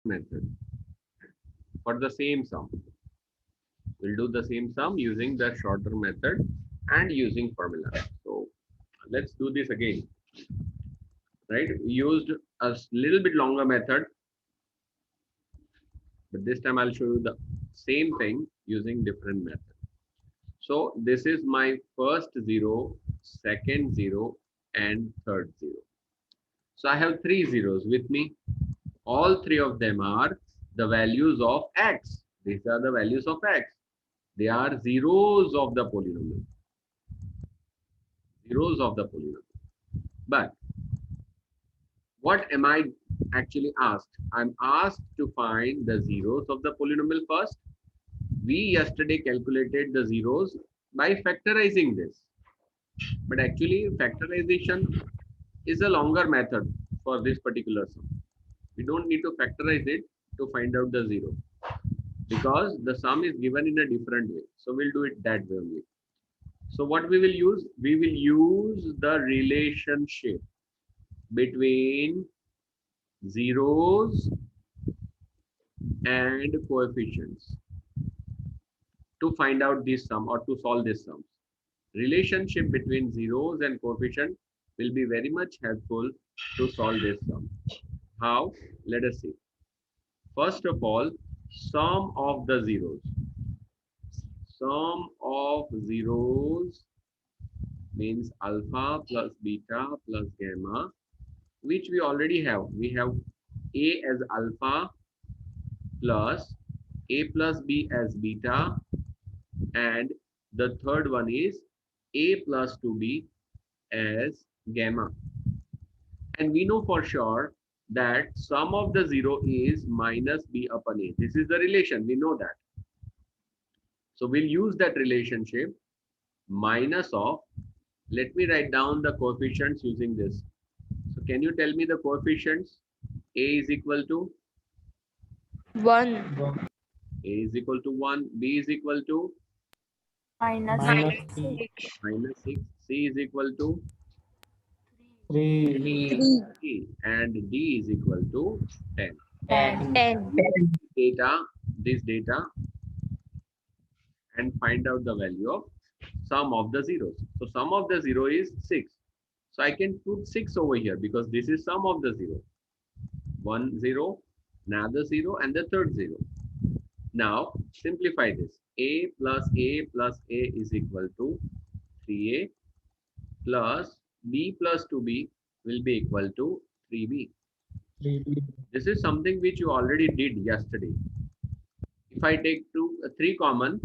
method for the same sum. We'll do the same sum using the shorter method and using formula. So let's do this again. Right? We used a little bit longer method, but this time I'll show you the same thing using different method. So this is my first zero, second zero, and third zero. So I have three zeros with me. All three of them are the values of x. These are the values of x. They are zeros of the polynomial. Zeros of the polynomial. But what am I actually asked? I'm asked to find the zeros of the polynomial first. We yesterday calculated the zeros by factorizing this. But actually factorization is a longer method for this particular sum. We don't need to factorize it to find out the zero because the sum is given in a different way. So we'll do it that way only. So what we will use? We will use the relationship between zeros and coefficients to find out this sum or to solve this sum. Relationship between zeros and coefficient will be very much helpful to solve this sum. How? Let us see. First of all, sum of the zeros. Sum of zeros means alpha plus beta plus gamma, which we already have. We have A as alpha plus A plus B as beta, and the third one is A plus 2B as gamma. And we know for sure that sum of the zero is minus B upon A. This is the relation, we know that. So we'll use that relationship minus of, let me write down the coefficients using this. So can you tell me the coefficients? A is equal to? 1. A is equal to 1, B is equal to Minus minus 6. minus 6, C is equal to 3, 3, and D is equal to 10. 10. Data, this data, and find out the value of sum of the zeros. So sum of the zero is 6. So I can put 6 over here because this is sum of the zero. 1 0, another 0, and the third 0. Now simplify this. A plus A plus A is equal to 3A plus B plus 2B will be equal to 3B. 3, This is something which you already did yesterday. If I take 3 common,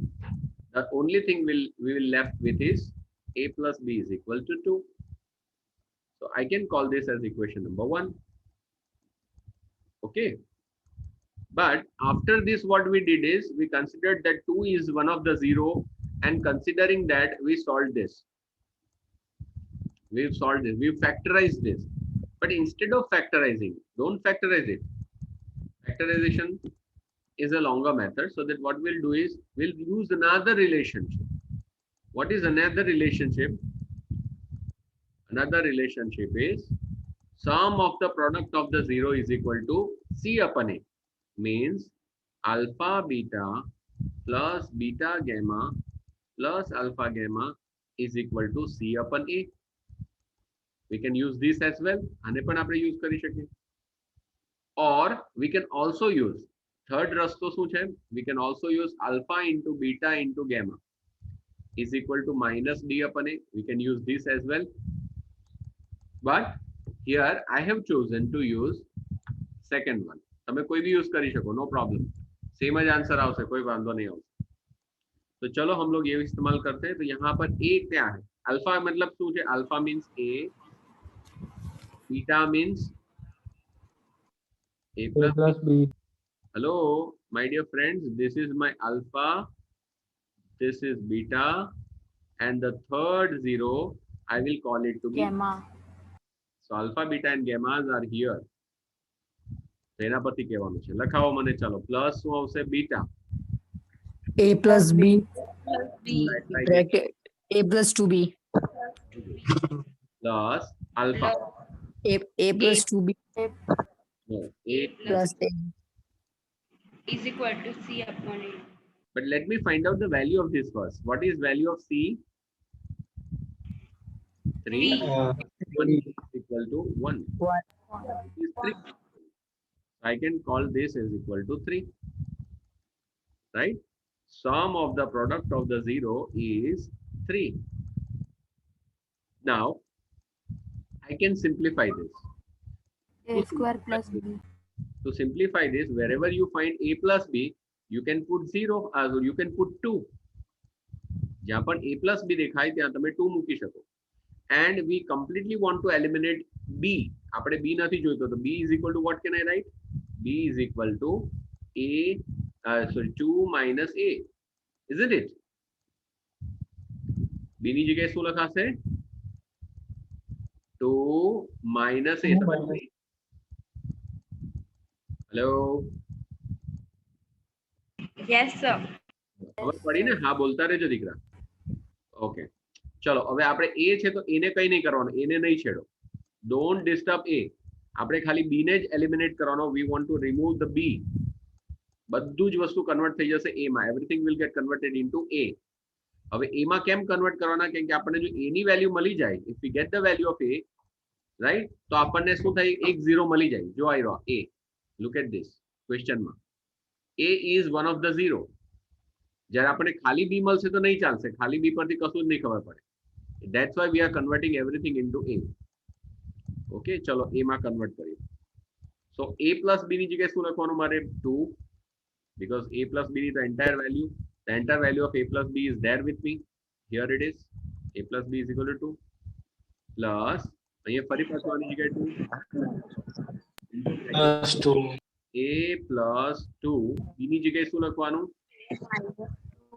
the only thing we will left with is A plus B is equal to 2. So I can call this as equation number 1. Okay. But after this, what we did is we considered that 2 is one of the 0, and considering that we solved this. We've solved this. We've factorized this. But instead of factorizing, don't factorize it. Factorization is a longer method. So that what we'll do is we'll use another relationship. What is another relationship? Another relationship is sum of the product of the 0 is equal to C upon A. Means alpha beta plus beta gamma plus alpha gamma is equal to C upon A. We can use this as well. આને પણ આપણે use કરી શકીએ. Or we can also use third રસ્તો શું છે? We can also use alpha into beta into gamma is equal to minus D upon A. We can use this as well. But here I have chosen to use second one. તમે કોઈ भी use કરી શકો, no problem. Same જ answer આવશે, कोई वांधो नहीं આવશે. तो चलो हम लोग ये इस्तेमाल करते हैं. तो यहाँ पर A क्या है? अल्फा मतलब શું છે? Alpha means A, beta means A A plus B. Hello, my dear friends, this is my alpha, this is beta, and the third 0 I will call it to be Gamma. So alpha, beta, and gammas are here. એના પરથી કહેવાનું છે. લખાવો મને ચાલો. Plus શું આવશે? Beta. A plus B Bracket. A plus 2B Plus alpha. A plus 2B No, A plus A is equal to C upon A. But let me find out the value of this first. What is value of C? 3. 1 is equal to 1. It is 3. I can call this as equal to 3. Right? Sum of the product of the 0 is 3. Now, I can simplify this. A square plus B. To simplify this, wherever you find A plus B, you can put 0 or you can put 2. जहाँ पर A plus B देखाय ત્યાં તમે 2 મૂકી શકો. And we completely want to eliminate B. આપણે B નથી જોઈતો તો B is equal to what can I write? B is equal to A, 2 minus A. Isn't it? B ની જગ્યાએ શું લખાશે? 2 minus A. Hello? Yes, sir. ખબર પડી ને? હા બોલતા રહેજો દીકરા. ઓકે ચલો હવે આપણે A છે તો એને કઈ નહીં કરવાનું, એને નહીં છેડો. Don't disturb A. આપણે ખાલી B ને જ એલિમિનેટ કરવાનો. We want to remove the B. બધું જ વસ્તુ કન્વર્ટ થઈ જશે A માં. Everything will get converted into A. હવે A માં કેમ કન્વર્ટ કરવાના? કેમ કે આપણને જો A ની વેલ્યુ મળી જાય, if we get the value of A, right, તો આપણને શું થાય? એક 0 મળી જાય. જો આવ્યો A. લુક એટ ધીસ ક્વેશ્ચનમાં. A is one of the 0. જ્યારે આપણે ખાલી B મળશે તો નહીં ચાલશે. ખાલી B પરથી કશું જ નહીં ખબર પડે. That's why we are converting everything into A. Okay, ચલો A માં કન્વર્ટ કરીએ. So A plus B ની જગ્યાએ શું લખવાનું મારે? 2, because A plus B is the entire value. The entire value of A plus B is there with me. Here it is. A plus B is equal to 2 plus અહીંયા ફરી પાછું આની જગ્યાએ 2 A plus 2 B ની જગ્યાએ શું લખવાનું?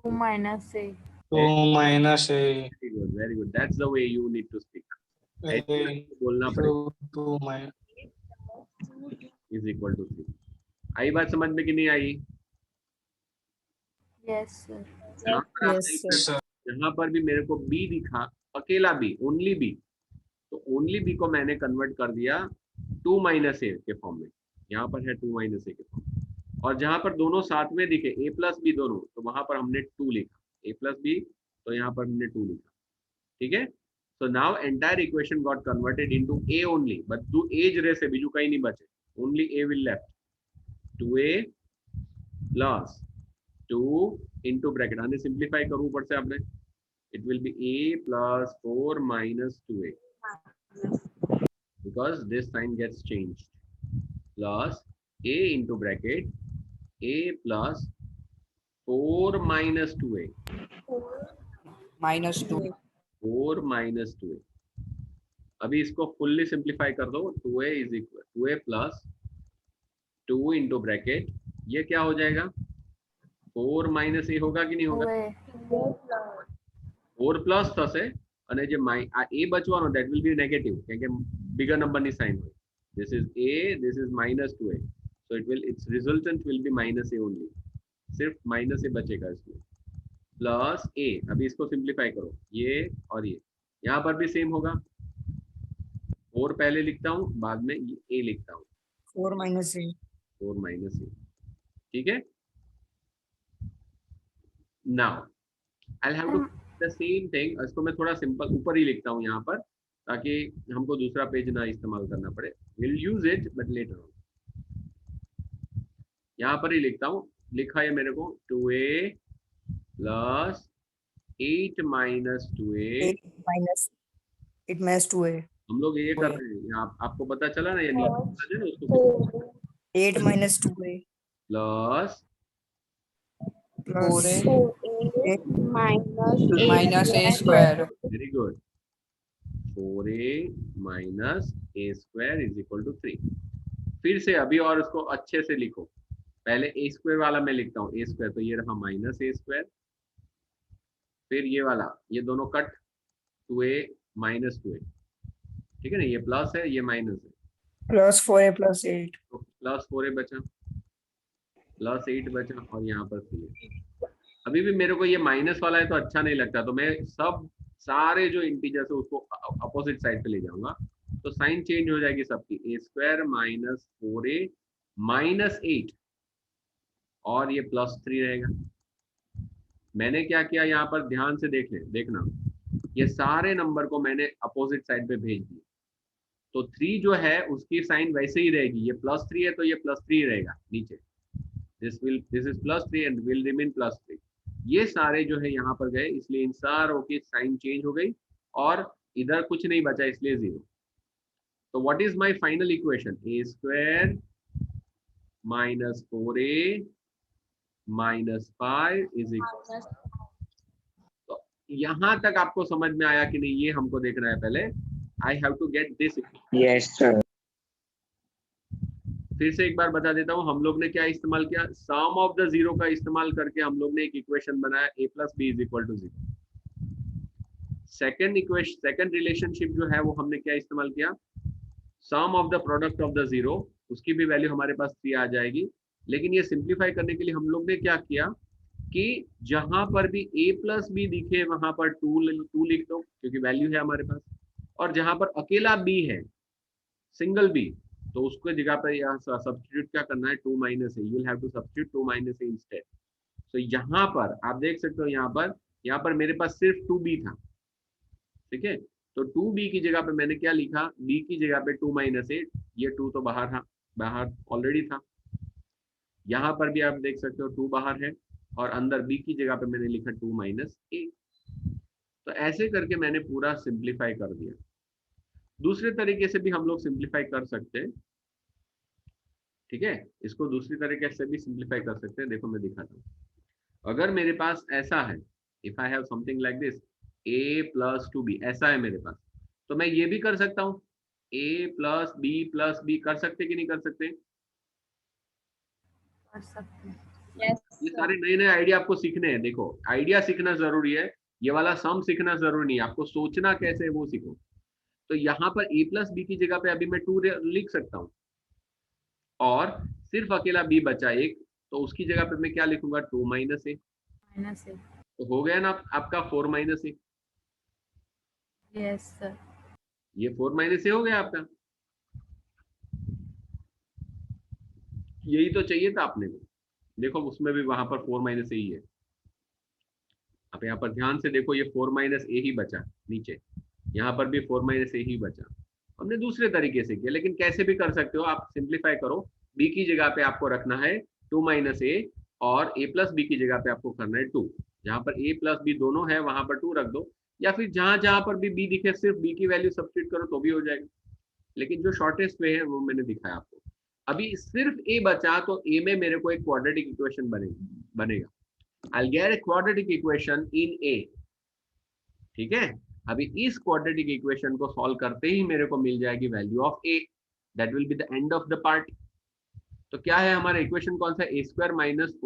2 minus A. 2 minus A. Very good, very good. That's the way you need to speak. बोलना 2 minus is equal to 3. आई बात समझ में कि नहीं आई? Yes, sir. Yes, sir. यहाँ पर भी मेरे को B दिखा, अकेला B, ओनली B. तो ओनली B को मैंने कन्वर्ट कर दिया 2 माइनस A के फॉर्म में. यहाँ पर है 2 माइनस A के फॉर्म में. और जहां पर दोनों साथ में दिखे A प्लस B दोनों, तो वहां पर हमने 2 लिखा. A प्लस B, तो यहाँ पर हमने 2 लिखा. ठीक है? So now entire equation got converted into A only. બધું A જ રહેશે, બીજું કઈ નહીં બચે. Only A will left. 2A plus 2 into bracket. આને simplify કરવું પડશે આપણે. It will be A plus 4 minus 2A. Because this sign gets changed. Plus A into bracket A plus 4 minus 2A. Minus 2. 4 minus 2A. अभी इसको fully simplify कर दो. 2A is equal 2A plus 2 into bracket. ये क्या हो जाएगा? 4 minus A होगा कि नहीं होगा? 4 plus થશે અને જે આ A બચવાનો that will be negative કેમ કે bigger number ની sign હોય. This is A, this is minus 2A. So it will, its resultant will be minus A only. सिर्फ minus A बचेगा इसमें. Plus A. अभी इसको सिंप्लीफाई करो. ये और ये. यहाँ पर भी सेम होगा. 4 पहले लिखता हूँ, बाद में A लिखता हूँ. 4 minus A. 4 minus A. ठीक है? Now, I'll have to the same thing. इसको मैं थोड़ा सिंपल ऊपर ही लिखता हूँ यहाँ पर, ताकि हमको दूसरा पेज ना इस्तेमाल करना पड़े. We'll use it, but later on. यहाँ पर ही लिखता हूँ. लिखा है मेरे को 2A plus 8 minus 2A. 8 minus 2A. हम लोग ये कर रहे हैं. आपको पता चला ना? ये उसको 8 minus 2A. Plus Plus 4A minus A square. Very good. 4A minus A square is equal to 3. फिर से अभी और उसको अच्छे से लिखो. पहले A square वाला मैं लिखता हूँ. A square तो ये रहा minus A square. फिर ये वाला, ये दोनों कट. 2A minus 2A. ठीक है ना? ये प्लस है, ये माइनस है. Plus 4A plus 8. तो प्लस 4A बचा, प्लस 8 बचा और यहाँ पर 3. अभी भी मेरे को ये माइनस वाला है तो अच्छा नहीं लगता, तो मैं सब सारे जो इंटीजर्स है उसको अपोजिट साइड पे ले जाऊंगा. तो साइन चेंज हो जाएगी सबकी. A square minus 4A minus 8 और ये +3 रहेगा। मैंने क्या किया यहाँ पर, ध्यान से देखना, ये सारे नंबर को मैंने अपोजिट साइड पे भेज दिया। तो 3 जो है उसकी साइन वैसे ही रहेगी, ये +3 है तो ये +3 रहेगा नीचे, this is +3 and will remain +3। ये सारे जो है यहाँ पर गए, इसलिए इन सारों की साइन चेंज हो गई और इधर कुछ नहीं बचा, इसलिए 0। तो what is my final equation, a² -4a -5 is equal. तो यहां तक आपको समझ में आया कि नहीं, ये हमको देखना है पहले। I have to get this. Yes sir. फिर से एक बार बता देता हूँ, हम लोग ने क्या इस्तेमाल किया, सम ऑफ द जीरो का इस्तेमाल करके हम लोग ने एक इक्वेशन बनाया, a + b = 0। सेकंड रिलेशनशिप जो है वो हमने क्या इस्तेमाल किया, sum of the product of the zero, उसकी भी वैल्यू हमारे पास 3 आ जाएगी। लेकिन ये सिंप्लीफाई करने के लिए हम लोग ने क्या किया कि जहां पर भी a + b दिखे वहां पर 2 लिख दो, क्योंकि वैल्यू है हमारे पास। और जहां पर अकेला b है, सिंगल b, तो उसको जगह पर यहाँ सब्स्टिट्यूट क्या करना है, 2 - a, you will have to substitute 2 - a instead. तो यहाँ पर आप देख सकते हो, यहाँ पर मेरे पास सिर्फ 2b था, ठीक है। तो 2b की जगह पे मैंने क्या लिखा, b की जगह पे 2 - a, ये 2 तो बाहर ऑलरेडी था। यहाँ पर भी आप देख सकते हो 2 बाहर है, और अंदर b की जगह पे मैंने लिखा 2 - a। तो ऐसे करके मैंने पूरा सिंप्लीफाई कर दिया। दूसरे तरीके से भी हम लोग सिंप्लीफाई कर सकते हैं, ठीक है। इसको दूसरी तरीके से भी सिंप्लीफाई कर सकते हैं, देखो मैं दिखाता हूँ। अगर मेरे पास ऐसा है, if I have something like this, a + 2b, ऐसा है मेरे पास, तो मैं ये भी कर सकता हूँ, a + b कर सकते कि नहीं कर सकते। कर सकते हैं। यस ये सारे नए नए आइडिया आपको सीखने हैं। देखो, आइडिया सीखना जरूरी है, ये वाला सम सीखना जरूरी नहीं है, आपको सोचना कैसे है वो सीखो। तो यहाँ पर a + b की जगह पे अभी मैं 2 लिख सकता हूँ, और सिर्फ अकेला b बचा एक, तो उसकी जगह पे मैं क्या लिखूंगा, 2 - a। -a। तो हो गया ना आपका 4 - a, यस सर। ये 4 - a हो गया आपका। यही तो चाहिए था आपने को। देखो उसमें भी वहां पर 4 - a ही है। आप यहाँ पर ध्यान से देखो, ये 4 - a ही बचा नीचे, यहाँ पर भी 4 - a ही बचा। हमने दूसरे तरीके से किया, लेकिन कैसे भी कर सकते हो आप, सिंप्लीफाई करो। b की जगह पे आपको रखना है 2 - a, और a + b की जगह पे आपको करना है 2। जहां पर a + b दोनों है वहां पर 2 रख दो, या फिर जहां जहां पर भी b दिखे सिर्फ b की वैल्यू सब्स्टिट्यूट करो तो भी हो जाएगा। लेकिन जो शॉर्टेस्ट वे है वो मैंने दिखाया आपको। अभी सिर्फ a बचा, तो a में मेरे को एक क्वाड्रेटिक इक्वेशन बनेगा। I'll get a quadratic equation in A, ठीक है। अभी इस क्वाड्रेटिक इक्वेशन को सॉल्व करते ही मेरे को मिल जाएगी value of A, that will be the end of the part. तो क्या है हमारा इक्वेशन, कौन सा, a² - 4a - 5, a² -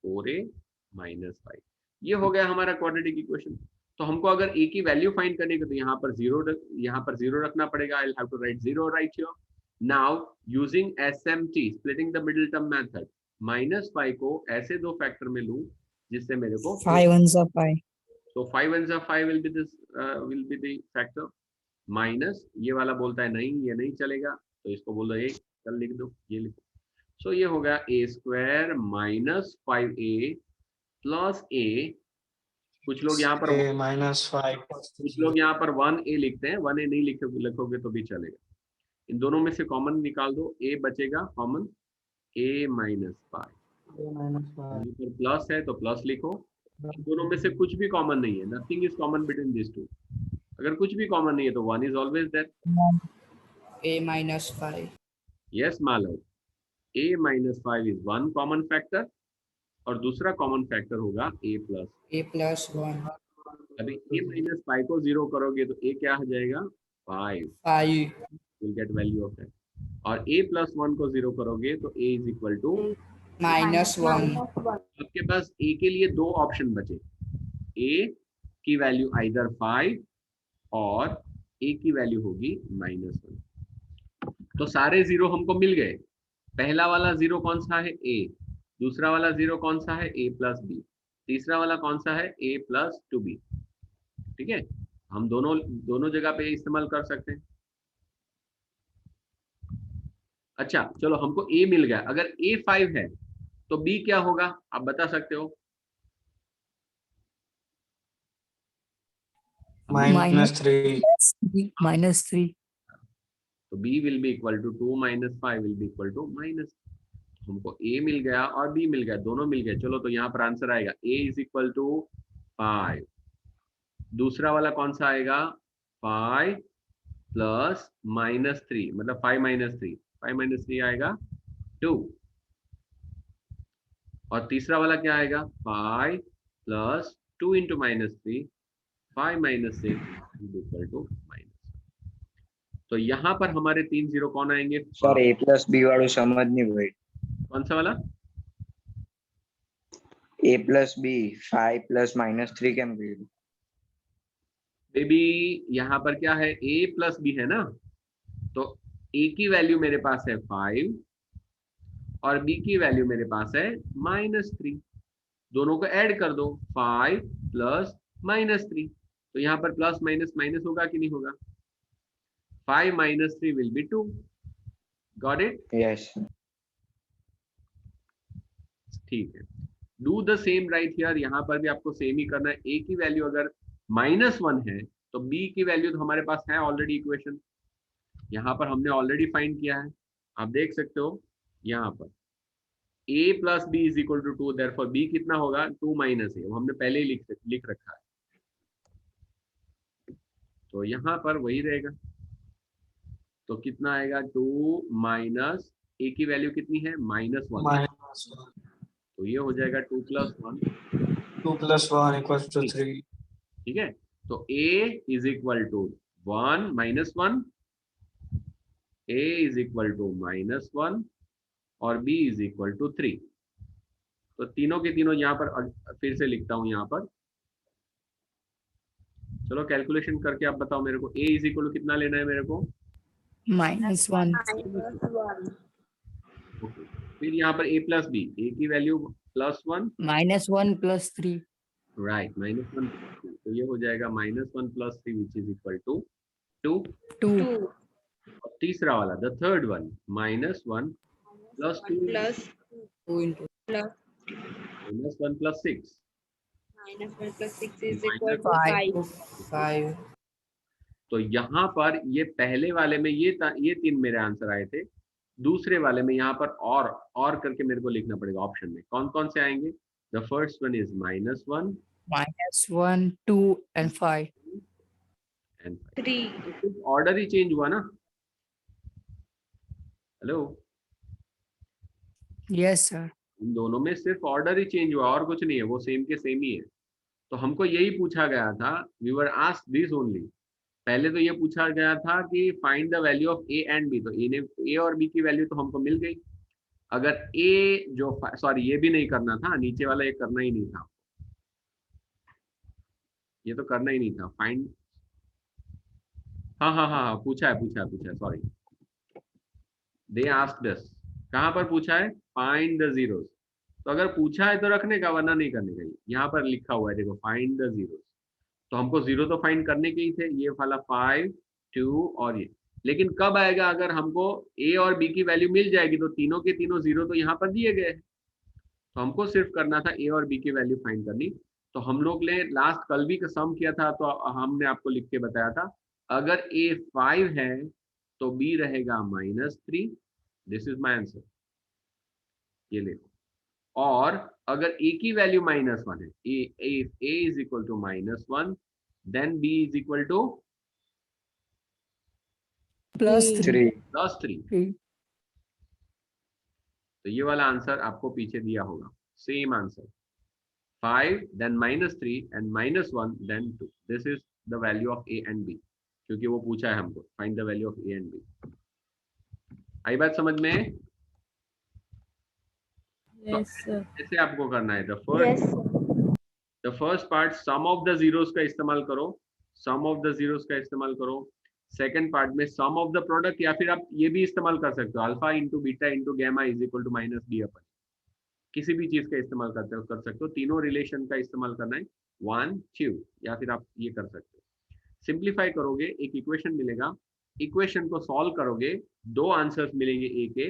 4a - 5, ये हो गया हमारा क्वाड्रेटिक इक्वेशन। तो हमको अगर a की वैल्यू फाइंड करने की, तो यहाँ पर जीरो रखना पड़ेगा। I have to write 0 right here. Now using SMT, splitting the middle term method, -5 को ऐसे दो फैक्टर में लूं जिससे मेरे को 5 ones are 5. तो 5 1s are 5 will be the factor, minus ये वाला बोलता है नहीं ये नहीं चलेगा, तो इसको बोल दो एक, चल लिख दो, ये लिखो। सो ये हो गया a² - 5a + a। कुछ लोग यहाँ पर -5 कुछ लोग यहाँ पर 1a लिखते हैं, 1a नहीं लिखोगे तो भी चलेगा। इन दोनों में से कॉमन निकाल दो, a बचेगा कॉमन, a - 5। प्लस है तो प्लस लिखो। इन दोनों में से कुछ भी कॉमन नहीं है, nothing is common between this two. अगर कुछ भी कॉमन नहीं है तो 1 is always there. a - 5 yes Malav, a - 5 is one common factor, और दूसरा कॉमन फैक्टर होगा a+। a + 1 अभी a - 5 को 0 करोगे तो a क्या हो जाएगा, 5, 5 will get value of that. और a + 1 को 0 करोगे तो a = -1 आपके पास a के लिए दो ऑप्शन बचे, a की वैल्यू आइदर 5 और a की वैल्यू होगी -1। तो सारे 0 हमको मिल गए। पहला वाला 0 कौन सा है, a। दूसरा वाला 0 कौन सा है, a + b। तीसरा वाला कौन सा है, a + 2b। ठीक है, हम दोनों जगह पे इस्तेमाल कर सकते हैं। अच्छा चलो, हमको ए मिल गया, अगर ए 5 है तो बी क्या होगा, आप बता सकते हो? -3. -3. तो b will be equal to 2 - 5 will be equal to minus. हमको a मिल गया और b मिल गया, दोनों मिल गए। चलो तो यहाँ पर आंसर आएगा a इज इक्वल टू 5। दूसरा वाला कौन सा आएगा, 5 प्लस -3, मतलब 5 - 3 आएगा 2। और तीसरा वाला क्या आएगा, 5 plus 2 into -3, 5 - 6 equal to minus. तो यहाँ पर हमारे 3 जीरो कौन आएंगे, सर ए प्लस बी वाળું સમજ નહીં ભાઈ. कौन सा वाला? ए प्लस बी 5 प्लस -3 કેમ કર્યું? बेबी यहाँ पर क्या है, a प्लस बी है ना, तो a की वैल्यू मेरे पास है 5 और b की वैल्यू मेरे पास है -3। दोनों को ऐड कर दो, 5 प्लस -3, तो यहाँ पर प्लस माइनस माइनस होगा कि नहीं होगा? 5 - 3 will be 2। Got it? Yes. ठीक है, do the same right here. यहाँ पर भी आपको सेम ही करना है। a की वैल्यू अगर -1 है तो b की वैल्यू तो हमारे पास है ऑलरेडी इक्वेशन, यहाँ पर हमने ऑलरेडी फाइंड किया है। आप देख सकते हो यहाँ पर a plus b is equal to 2, therefore b कितना होगा, 2 माइनस a, वो हमने पहले ही लिख रखा है, तो यहाँ पर वही रहेगा। तो कितना आएगा, 2 माइनस a की वैल्यू कितनी है, -1, -1. तो ये हो जाएगा 2 + 1। 2 + 1 = 3. ठीक है, तो a is equal to 1 - 1, a is equal to -1 और b इज इक्वल टू 3। तो तीनों के तीनों यहाँ पर फिर से लिखता हूँ यहाँ पर। चलो कैलकुलेशन करके आप बताओ मेरे को, a इज इक्वल टू कितना लेना है मेरे को, -1. ओके। फिर यहाँ पर a प्लस बी, a की वैल्यू +1, -1 + 3. राइट, -1, तो ये हो जाएगा -1 + 3 विच इज इक्वल टू 2। 2. और तीसरा वाला, the third one, -1 + 2 plus 2 into -1 + 6 -1 plus 6 is Minus equal to 5. 5. तो यहाँ पर ये पहले वाले में ये 3 मेरे आंसर आए थे। दूसरे वाले में यहाँ पर और करके मेरे को लिखना पड़ेगा ऑप्शन में कौन कौन से आएंगे। The first one is -1 -1, 2 and 5. And 3. Order he change हुआ ना। Hello, Yes, sir. इन दोनों में सिर्फ ऑर्डर ही चेंज हुआ और कुछ नहीं है, वो सेम के सेम ही है। तो हमको यही पूछा गया था, we were asked this only. पहले तो ये पूछा गया था कि find the value of A and b, तो ए और बी की वैल्यू तो हमको मिल गई। अगर ए जो, सॉरी ये भी नहीं करना था, नीचे वाला ये करना ही नहीं था, ये तो करना ही नहीं था फाइंड। हाँ, पूछा है, सॉरी, दे आस्क्ड अस। कहाँ पर पूछा है, फाइंड द जीरोस। तो अगर पूछा है तो रखने का, वरना नहीं करने का। यहाँ पर लिखा हुआ है देखो, फाइंड द जीरोस, तो हमको जीरो तो फाइंड करने के ही थे, ये वाला 5, 2 और ये। लेकिन कब आएगा, अगर हमको ए और बी की वैल्यू मिल जाएगी तो तीनों के तीनों जीरो तो यहाँ पर दिए गए हैं, तो हमको सिर्फ करना था ए और बी की वैल्यू फाइंड करनी। तो हम लोग ने लास्ट कल भी सम किया था, तो हमने आपको लिख के बताया था, अगर ए 5 है तो बी रहेगा -3। दिस इज माई आंसर, ये देखो। और अगर ए की वैल्यू -1 है, A is equal to -1, then B is equal to +3. +3। तो ये वाला आंसर आपको पीछे दिया होगा, same answer, 5 then -3 and -1 then 2। This is the value of A and B, क्योंकि वो पूछा है हमको find the value of A and B. आई बात समझ में? Yes, sir. ऐसे आपको करना है। Yes, sir. The first part, sum of the zeros का इस्तेमाल करो, सम ऑफ द जीरोस का इस्तेमाल करो। सेकंड पार्ट में सम ऑफ द प्रोडक्ट, या फिर आप ये भी इस्तेमाल कर सकते हो, alpha into beta into gamma is equal to -b/, किसी भी चीज का इस्तेमाल कर सकते हो। तीनों रिलेशन का इस्तेमाल करना है, 1, 2, या फिर आप ये कर सकते हो। सिंप्लीफाई करोगे एक इक्वेशन मिलेगा, इक्वेशन को सॉल्व करोगे, दो आंसर्स मिलेंगे ए के,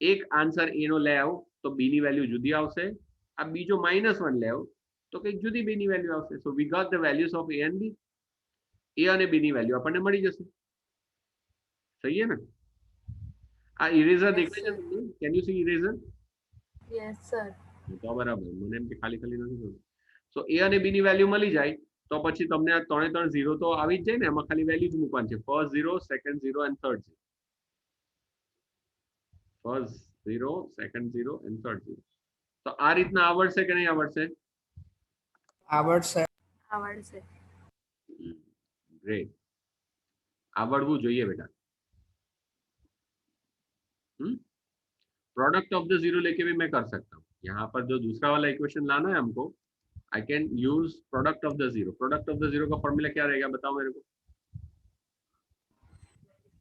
एक आंसर ए नो ले आओ तो बी ની વેલ્યુ જુદી આવશે, આ બીજો -1 ले आओ તો કંઈક જુદી બી ની વેલ્યુ આવશે. So we got the values of A and B. A અને બી ની વેલ્યુ આપણને મળી જશે. સહી है ना? આ ઇરેઝર દેખાય છે તમને? Can you C eraser? Yes, sir. તો બરાબર, મને એમ કે ખાલી ખાલી નથી થતું. સો એ અને બી ની વેલ્યુ મળી જાય તો પછી તમને આ 3 0 તો આવી જ જાય ને, એમાં ખાલી વેલ્યુ જ મૂકવાની છે. First 0, second 0 and third 0. First 0, second 0 and third 0. તો આ રીતના આવડશે કે નહીં આવડશે? આવડશે. આવડશે. ग्रेट. आवड़वू જોઈએ बेटा. प्रोडक्ट ऑफ द जीरो लेके भी मैं कर सकता हूँ. यहाँ पर जो दूसरा वाला इक्वेशन लाना है हमको, I can use product of the zero. Product of the zero का फॉर्मूला क्या रहेगा बताओ मेरे को?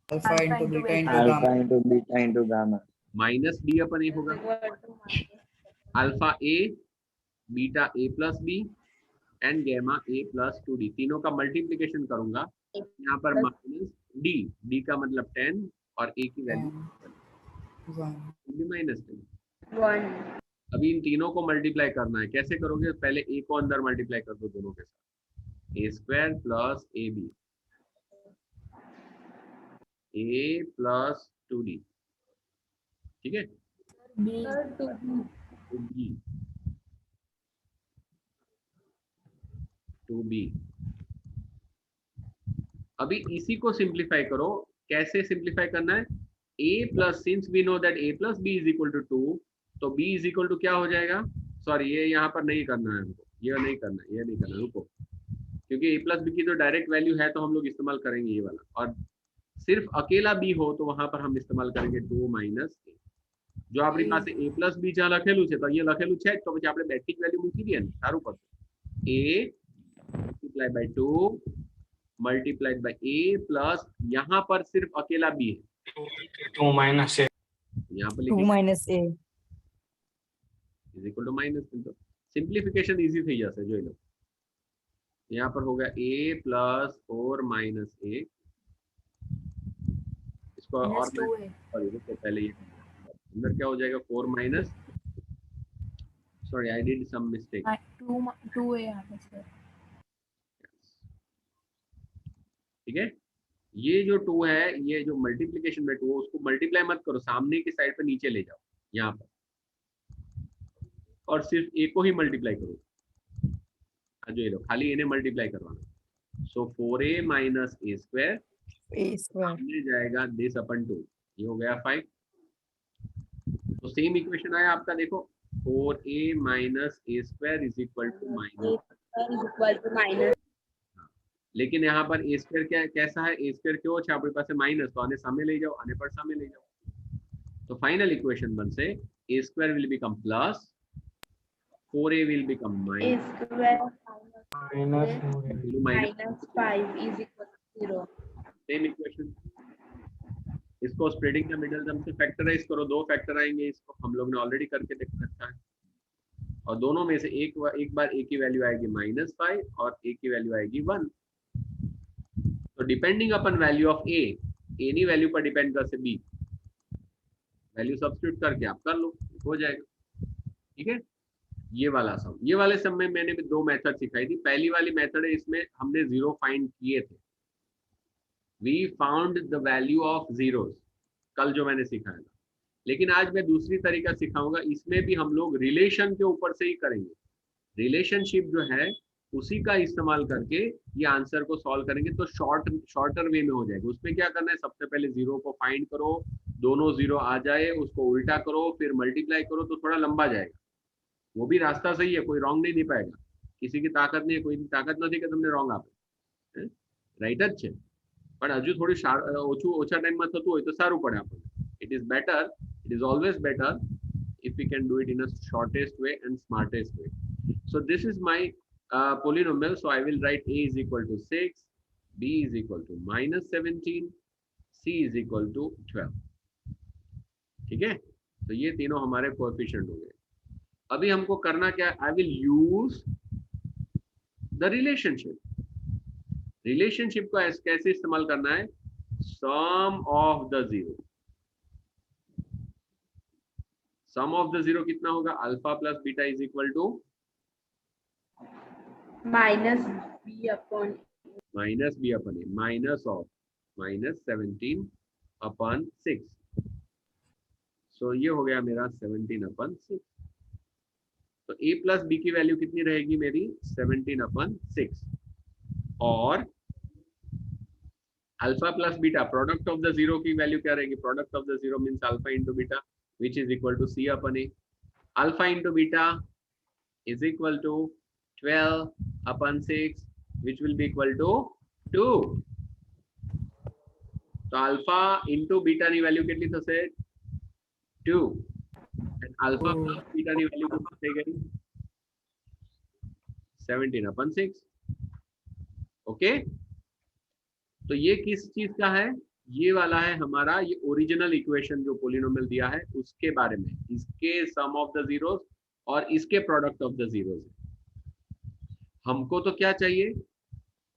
Alpha into beta into alpha gamma. into beta into gamma. Minus D upon A होगा. Alpha A, beta A plus B and gamma A plus 2d. तीनों का multiplication करूंगा. यहाँ पर माइनस डी, डी का मतलब 10 और ए की वैल्यू -10. 1. अभी इन तीनों को मल्टीप्लाई करना है. कैसे करोगे? पहले ए को अंदर मल्टीप्लाई कर दो दोनों के साथ. A square plus A B, A plus 2d. ठीक है? B. 2b. अभी इसी को सिंप्लीफाई करो. कैसे सिंप्लीफाई करना है? a plus, since we know that a plus b is equal to 2, तो b इज इक्वल टू क्या हो जाएगा? सॉरी, ये यहाँ पर नहीं करना है हमको, ये नहीं करना, ये नहीं करना, रुको. क्योंकि a प्लस बी की तो डायरेक्ट वैल्यू है तो हम लोग इस्तेमाल करेंगे ये वाला. और सिर्फ अकेला b हो तो वहां पर हम इस्तेमाल करेंगे 2 माइनस a. जो આપણી પાસે a પ્લસ b જ્યાં લખેલું છે તો અહીંયા લખેલું છે તો પછી આપણે બેઝિક વેલ્યુ મૂકી દઈએ ને, સારું પડશે. a multiplied by 2 multiplied by a plus, यहाँ पर सिर्फ अकेला b है, 2 minus a. यहाँ पर 2 minus a. Is equal to minus. तो सिंप्लीफिकेशन इजी થઈ જશે. જોઈ લો, यहाँ पर होगा a प्लस 4 माइनस a. इसको और इसको पहले ये अंदर क्या हो जाएगा? 4 minus, sorry I did some mistake. 2 है यहाँ पे सर. ठीक है? ये जो 2 है, ये जो मल्टीप्लिकेशन में 2, उसको मल्टीप्लाई मत करो, सामने की साइड पे नीचे ले जाओ यहाँ पर, और सिर्फ a को ही मल्टीप्लाई करो. जो ये लो, खाली इन्हें मल्टीप्लाई करवाना. सो 4a minus a square, a square. सामने जाएगा दिस अपन 2, ये हो गया 5. तो सेम इक्वेशन आया आपका, देखो 4a minus a square is equal to minus. लेकिन यहाँ पर ए स्क्वायर क्या कैसा है? ए स्क्वायर क्यों है आपके पास माइनस, तो आने सामने ले जाओ, आने पर सामने ले जाओ. तो फाइनल इक्वेशन बन से A square will become plus 4a will become minus minus 5 is equal to 0. Same equation. इसको स्प्रेडिंग द मिडल टर्म से फैक्टराइज करो. 2 फैक्टर आएंगे, इसको हम लोग ने ऑलरेडी करके देख रखा है. और दोनों में से एक बार a की वैल्यू आएगी -5 और a की वैल्यू आएगी 1. तो depending upon value of a knee value पर डिपेंड कर से b वैल्यू सब्स्टिट्यूट करके आप कर लो, हो जाएगा. ठीक है? ये वाला सम, ये वाले सम में मैंने भी 2 मेथड सिखाई थी. पहली वाली मेथड है, इसमें हमने जीरो फाइंड किए थे. We found the value of zeros, कल जो मैंने सिखाया था. लेकिन आज मैं दूसरी तरीका सिखाऊंगा. इसमें भी हम लोग रिलेशन के ऊपर से ही करेंगे. रिलेशनशिप जो है उसी का इस्तेमाल करके ये आंसर को सॉल्व करेंगे. तो शॉर्टर वे में हो जाएगा. उसमें क्या करना है? सबसे पहले जीरो को फाइंड करो, दोनों जीरो आ जाए, उसको उल्टा करो, फिर मल्टीप्लाई करो, तो थोड़ा लंबा जाएगा. वो भी रास्ता सही है, कोई रॉन्ग नहीं पाएगा. किसी की ताकत नहीं है, कोई ताकत નથી કે તમને રॉन्ग આપે. રાઈટ જ છે, પણ હજુ થોડી ઓછા ટાઈમમાં થતું હોય તો સારું પડે આપણને. It is better, it is always better if we can do it in a shortest way and smartest way. So this is my polynomial. So I will write a is equal to 6, b is equal to -17, c is equal to 12. ठीक है? तो ये तीनों हमारे coefficient हो गए. अभी हमको करना क्या? I will use the relationship. Relationship को कैसे इस्तेमाल करना है? Sum of the zero, sum of the zero कितना होगा, alpha plus beta is equal to minus B upon minus B upon A, minus of minus 17 upon 6। So ये हो गया मेरा 17 अपन 6। तो a प्लस बी की वैल्यू कितनी रहेगी मेरी 17 अपन 6, और alpha plus beta product of the zero की वैल्यू क्या रहेगी, product of the zero means alpha into beta which is equal to c upon a. Alpha into beta is equal to 12 upon 6 which will be equal to 2। તો alpha into beta ની value કેટલી થશે 2 and alpha plus beta ની value કેટલી થઈ ગઈ 17 upon 6। Okay, तो ये किस चीज का है, ये वाला है हमारा ये ओरिजिनल इक्वेशन जो पोलिनोमियल दिया है उसके बारे में, इसके सम ऑफ द जीरोस और इसके प्रोडक्ट ऑफ द जीरोस। हमको तो क्या चाहिए,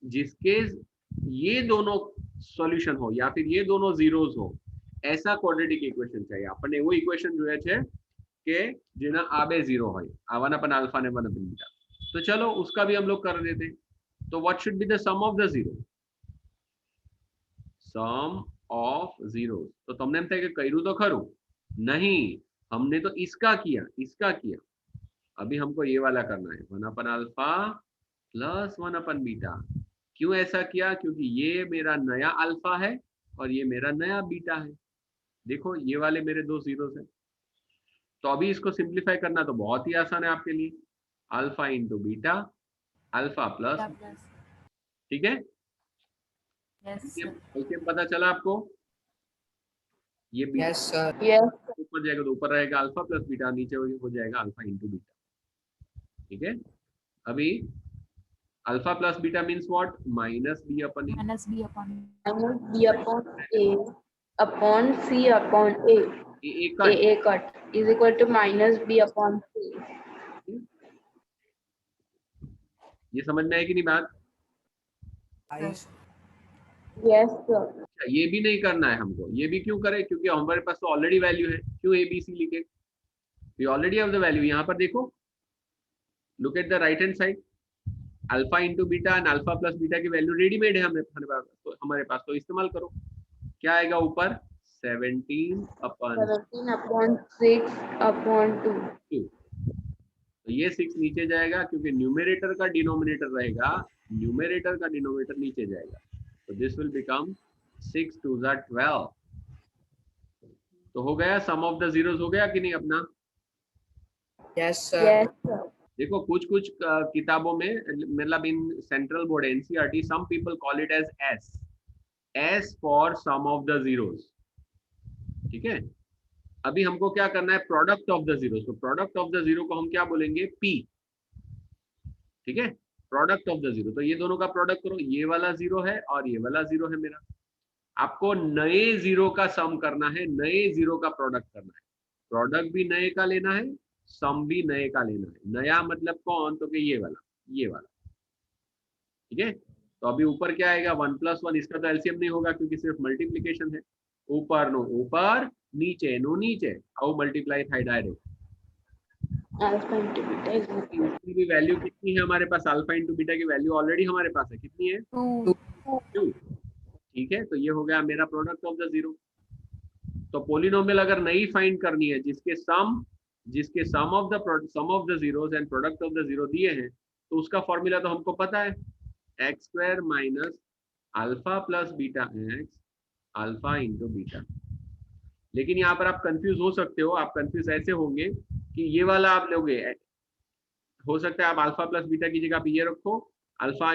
जिसके ये दोनों सॉल्यूशन हो या फिर ये दोनों जीरोस हो, ऐसा क्वाड्रेटिक इक्वेशन चाहिए। આપણને એવો ઇક્વેશન જોઈએ છે કે જેના આ બે ઝીરો હોય, આ 1 अपन अल्फा ने 1 अपन बीटा। तो चलो उसका भी हम लोग कर देते हैं। तो what should be the sum of the zero, sum of zeros. तो तुमने एम થાય કે કર્યું તો ખરું, नहीं हमने तो इसका किया। अभी हमको ये वाला करना है 1 अपन अल्फा प्लस 1 अपन बीटा। क्यों ऐसा किया, क्योंकि ये मेरा नया अल्फा है और ये मेरा नया बीटा है। देखो ये वाले मेरे दो जीरोस हैं। तो अभी इसको सिंप्लीफाई करना तो बहुत ही आसान है आपके लिए, alpha into beta alpha plus, ठीक है। एलसीएम पता चला आपको, ये बीटा Yes, sir. यस ऊपर जाएगा तो ऊपर रहेगा अल्फा प्लस बीटा, नीचे हो जाएगा अल्फा इंटू बीटा, ठीक है। अभी alpha plus beta means what, minus B upon A, minus B upon B upon A upon C upon A A cut is equal to minus B upon C. ये समझ में आए कि नहीं बात। I, yes sir. ये भी नहीं करना है हमको, ये भी क्यों करें, क्योंकि हमारे पास तो ऑलरेडी वैल्यू है। क्यों ए बी सी लिखे, we already have the value. यहाँ पर देखो, look at the right hand side, alpha into beta and alpha plus beta की वैल्यू रेडीमेड है हमारे पास, तो इस्तेमाल करो। क्या आएगा ऊपर 17 अपन 17 अपॉन 6 अपॉन 2। 2। तो ये 6 नीचे जाएगा क्योंकि न्यूमरेटर का डिनोमिनेटर रहेगा, न्यूमरेटर का डिनोमिनेटर नीचे जाएगा। तो दिस विल बिकम 6 2 12। तो हो गया सम ऑफ द जीरोस, हो गया कि नहीं अपना। yes, sir. Yes sir. देखो कुछ किताबों में, मतलब in central board NCERT, some people call it as S for sum of the zeros, ठीक है। अभी हमको क्या करना है, प्रोडक्ट ऑफ द जीरोस। तो प्रोडक्ट ऑफ द जीरो को हम क्या बोलेंगे, पी, ठीक है। प्रोडक्ट ऑफ द जीरो, तो ये दोनों का प्रोडक्ट करो, ये वाला जीरो है और ये वाला जीरो है मेरा। आपको नए जीरो का सम करना है, नए जीरो का प्रोडक्ट करना है। प्रोडक्ट भी नए का लेना है, सम भी नए का लेना है। नया मतलब कौन, तो कि ये वाला, ठीक है। तो अभी ऊपर क्या आएगा 1 + 1, इसका तो एलसीएम नहीं होगा क्योंकि सिर्फ मल्टीप्लिकेशन है। ऊपर नो ऊपर, नीचे नो नीचे, आओ मल्टीप्लाई थाई direct. Alpha into beta is equal इसकी भी वैल्यू कितनी है हमारे पास, अल्फा इंटू बीटा की वैल्यू ऑलरेडी हमारे पास है, कितनी है 2, ठीक है। तो ये हो गया मेरा प्रोडक्ट ऑफ द जीरो। तो पोलिनोमियल अगर नहीं फाइंड करनी है, जिसके sum of the zeros and product of the zero दिए हैं, तो उसका फॉर्मूला तो हमको पता है, x² minus alpha plus beta x alpha into beta. लेकिन यहाँ पर आप कंफ्यूज हो सकते हो, आप कंफ्यूज ऐसे होंगे कि ये वाला आप लोगे, हो सकता है आप अल्फा प्लस बीटा की जगह पे ये रखो, अल्फा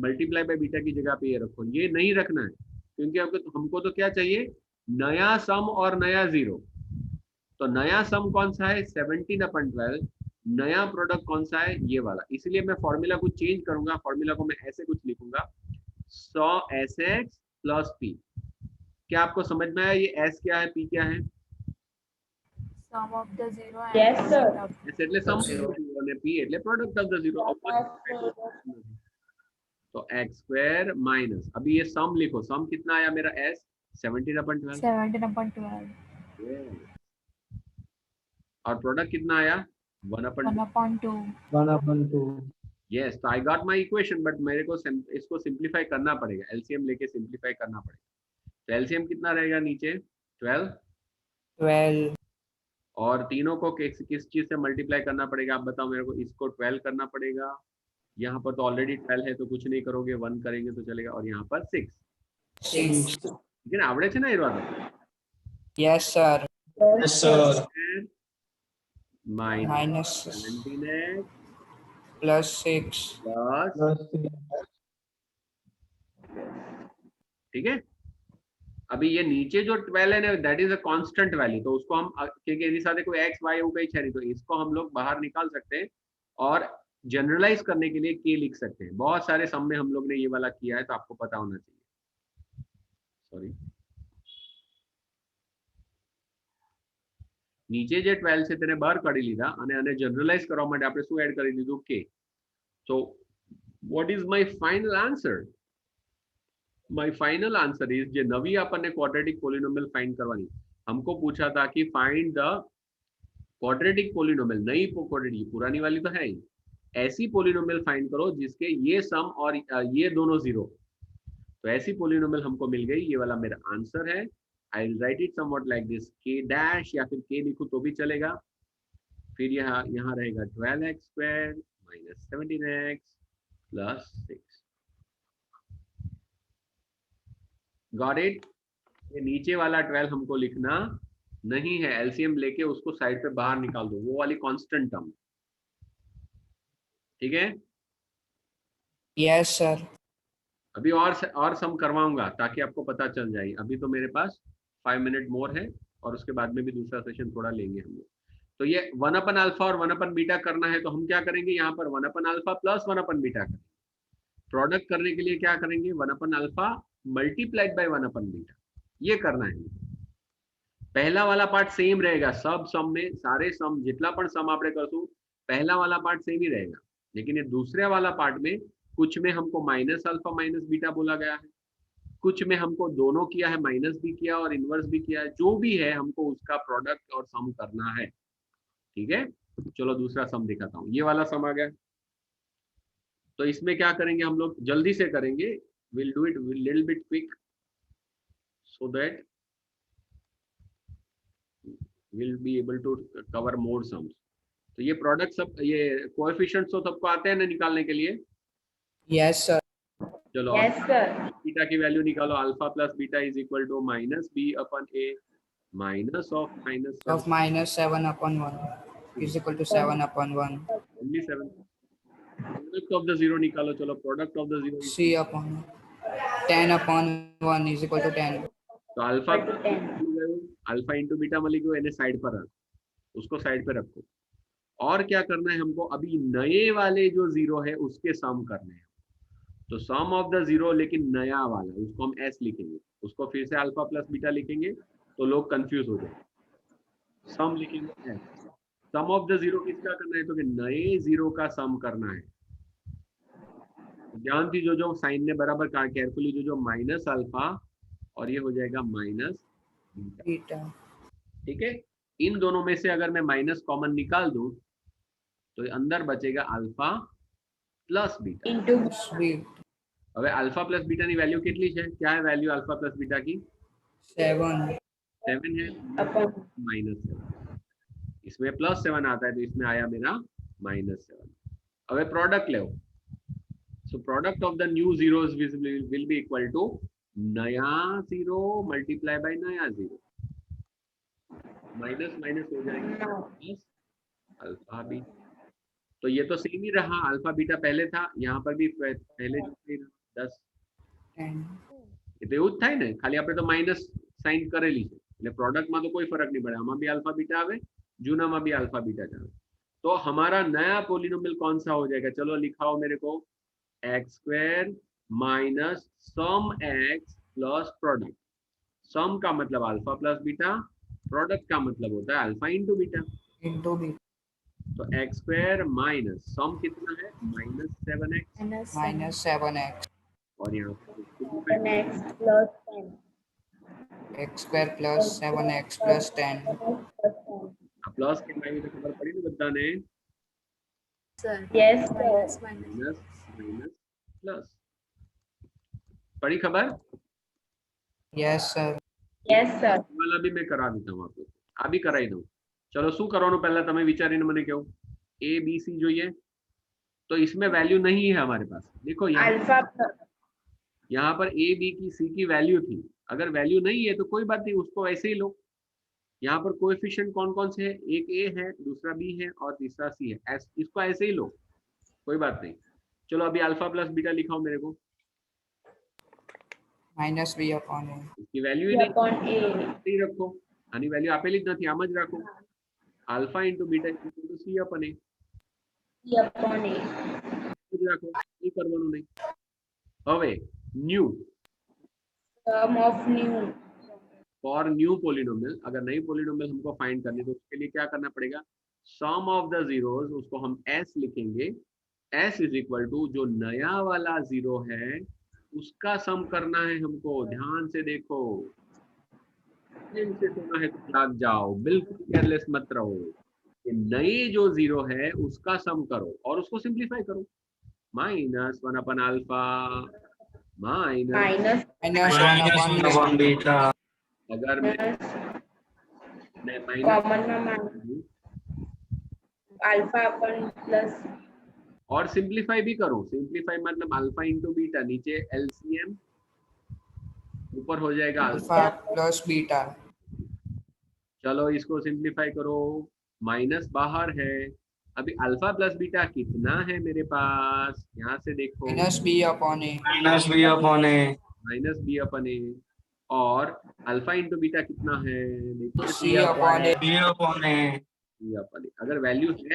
मल्टीप्लाई बाय बीटा की जगह पे ये रखो। ये नहीं रखना है, क्योंकि हमको तो क्या चाहिए, नया सम और नया जीरो। तो नया सम कौन सा है 17 अपन 12, नया प्रोडक्ट कौन सा है, ये वाला। इसलिए मैं फॉर्मूला को चेंज करूंगा, फॉर्मूला को मैं ऐसे कुछ लिखूंगा, 100 sx प्लस p। क्या आपको समझ में आया, ये s क्या है, p क्या है। Sum of the zero Yes, sir. એટલે સમ અને p એટલે પ્રોડક્ટ ઓફ ધ ઝીરો। तो एक्स स्क्वायर माइनस, अभी ये सम लिखो, सम कितना आया मेरा एस 17/12, 17/12. और प्रोडक्ट कितना आया 1/2. 1/2. यस, तो I got my equation, but मेरे को इसको सिंप्लीफाई करना पड़ेगा, एलसीएम लेके सिंप्लीफाई करना पड़ेगा। तो एलसीएम कितना रहेगा नीचे 12, 12. और तीनों को किस चीज से मल्टीप्लाई करना पड़ेगा आप बताओ मेरे को। इसको 12 करना पड़ेगा, यहाँ पर तो ऑलरेडी 12 है तो कुछ नहीं करोगे, 1 करेंगे तो चलेगा, और यहाँ पर 6। 6. ठीक है ना, आवड़े છે ને એ વાત? Yes, sir. Yes, sir. minus Minus 17x plus 6. plus, ठीक है। अभी ये नीचे जो 12 है ना, that is a constant value, तो उसको हम क्योंकि એની સાથે कोई x y हो गई છે नहीं, तो इसको हम लोग बाहर निकाल सकते हैं और जनरलाइज करने के लिए k लिख सकते हैं। बहुत सारे सम में हम लोग ने ये वाला किया है, तो आपको पता होना चाहिए। सॉरी, નીચે જે 12 છે તેને બહાર કાઢી લીધા અને આને જનરલાઇઝ કરવા માટે આપણે શું એડ કરી દીધું k। so what is my final answer? my final answer is જે નવી આપણને ક્વાડ્રેટિક પોલિનોમિयल फाइंड करवानी, हमको पूछा था कि फाइंड द क्वाड्रेटिक पोलिनोमियल, नई क्वाड्रेटिक, पुरानी वाली तो है ही, ऐसी पोलिनोमियल फाइंड करो जिसके ये सम और ये दोनों जीरो। तो ऐसी पोलिनोमियल हमको मिल गई, ये वाला मेरा आंसर है। I will write it somewhat like this, k dash या फिर k लिखूं तो भी चलेगा। फिर यहाँ रहेगा 12x square minus 17x plus 6। Got it? ये नीचे वाला 12 हमको लिखना नहीं है, एलसीएम लेके उसको साइड पे बाहर निकाल दो, वो वाली कांस्टेंट टर्म। ठीक है, Yes, sir. अभी और सम करवाऊंगा ताकि आपको पता चल जाए। अभी तो मेरे पास 5 मिनट मोर है और उसके बाद में भी दूसरा सेशन थोड़ा लेंगे हम लोग। तो ये 1/अल्फा और 1/बीटा करना है, तो हम क्या करेंगे, यहाँ पर 1/अल्फा प्लस 1/बीटा करेंगे। प्रोडक्ट करने के लिए क्या करेंगे, 1/अल्फा मल्टीप्लाइड बाय 1/बीटा, ये करना है। पहला वाला पार्ट सेम रहेगा, सब सम में सारे सम जितना पण सम आपणे करशुं पहला वाला पार्ट सेम ही रहेगा, लेकिन ये दूसरे वाला पार्ट में कुछ में हमको माइनस अल्फा माइनस बीटा बोला गया है, कुछ में हमको दोनों किया है, माइनस भी किया और इनवर्स भी किया है, जो भी है हमको उसका प्रोडक्ट और सम करना है। ठीक है, चलो दूसरा सम दिखाता हूँ। ये वाला सम आ गया, तो इसमें क्या करेंगे हम लोग, जल्दी से करेंगे, will do it little bit quick so that will be able to cover more sums. तो ये प्रोडक्ट सब, ये कोएफिशिएंट्स तो सबको आते हैं ना निकालने के लिए? Yes, sir. चलो Yes, sir. बीटा की वैल्यू निकालो, alpha plus beta is equal to minus B upon A minus of minus Of minus 7/1 is equal to 7/1. Only 7। Product of the zero निकालो, चलो product of the zero, 10/1 is equal to 10. तो alpha Equal to 10. Alpha into beta मली गयो, इन्हें side पर रख, उसको side पे रखो। और क्या करना है हमको, अभी नए वाले जो जीरो है उसके सम करने हैं। तो सम ऑफ द जीरो, लेकिन नया वाला, उसको हम एस लिखेंगे, उसको फिर से अल्फा प्लस बीटा लिखेंगे तो लोग कंफ्यूज हो जाएंगे। सम लिखेंगे S, sum of the zero किसका करना है, तो कि नए जीरो का सम करना है। ध्यान थी जो साइन ने बराबर केयरफुली, जो माइनस अल्फा और ये हो जाएगा माइनस बीटा। Beta. ठीक है, इन दोनों में से अगर मैं माइनस कॉमन निकाल दूं तो अंदर बचेगा alpha plus beta. Into Sweet. હવે अल्फा प्लस बीटा ની वैल्यू કેટલી છે, क्या है वैल्यू अल्फा प्लस बीटा की? 7. 7 है, upon -7, इसमें +7 आता है तो इसमें आया मेरा -7। હવે प्रोडक्ट लो, so product of the new zeros will be equal to नया जीरो मल्टीप्लाई बाय नया जीरो, माइनस माइनस हो जाएगा प्लस अल्फा बीटा। तो ये तो सेम ही रहा, अल्फा बीटा पहले था, यहाँ पर भी पहले जो थे 10, 10. એ તો એવું જ થાય ને, ખાલી આપણે તો માઇનસ સાઇન કરેલી છે એટલે પ્રોડક્ટમાં તો કોઈ ફરક નહીં પડે, આમાં भी अल्फा बीटा આવે, जूनाમાં भी अल्फा बीटा જ આવે। तो हमारा नया पोलिनोमियल कौन सा हो जाएगा, चलो लिखाओ मेरे को, X square minus sum X plus product. Sum का मतलब अल्फा प्लस बीटा, प्रोडक्ट का मतलब होता है alpha into beta. Into beta. तो एक्स स्क्वायर माइनस सम कितना है -7x minus 7x और यहाँ Seven x plus 10. x square plus 7x plus 10 plus के माइनस तो खबर पड़ी ना बच्चा ने Yes, sir. Minus minus plus पड़ी खबर yes sir Yes, sir. वाला भी मैं करा देता हूँ आपको अभी कराई दઉં चलो શું કરવાનું પહેલા તમે વિચારીને મને કહો a b c જોઈએ तो इसमें वैल्यू नहीं है हमारे पास देखो Alpha plus यहाँ पर a b की c की वैल्यू थी अगर वैल्यू नहीं है तो कोई बात नहीं उसको ऐसे ही लो यहाँ पर कोएफिशिएंट कौन कौन से है एक a है दूसरा b है और तीसरा c है इसको ऐसे ही लो कोई बात नहीं चलो अभी अल्फा प्लस बीटा लिखाओ मेरे को minus b upon a इसकी वैल्यू ही B नहीं upon A. नहीं रखो આની વેલ્યુ આપેલી જ નથી આમ જ રાખો alpha into beta equal to c અપન a C upon A. જ રાખો એ કરવાનું નહીં હવે ન્યू Sum of new. For new polynomial अगर नई पोलिनोमियल हमको फाइंड करनी तो उसके लिए क्या करना पड़ेगा सम ऑफ द जीरोस उसको हम s लिखेंगे s इज इक्वल टू जो नया वाला जीरो है उसका सम करना है हमको ध्यान से देखो इनसे सुना है तो लग जाओ बिल्कुल केयरलेस मत रहो कि नए जो जीरो है उसका सम करो और उसको सिंप्लीफाई करो -1 अपन alpha minus Minus minus 1 minus upon 1 beta upon beta. अगर मैं माइनस common में minus alpha upon plus और सिंप्लीफाई भी करो सिंप्लीफाई मतलब अल्फा इंटू बीटा नीचे एलसीएम ऊपर हो जाएगा अल्फा alpha plus beta चलो इसको सिंप्लीफाई करो माइनस बाहर है अभी अल्फा प्लस बीटा कितना है मेरे पास यहाँ से देखो minus b upon a Minus b upon a. Minus B upon A और अल्फा इंटू बीटा कितना है देखो c upon a b upon a. C अपन ए अगर वैल्यू है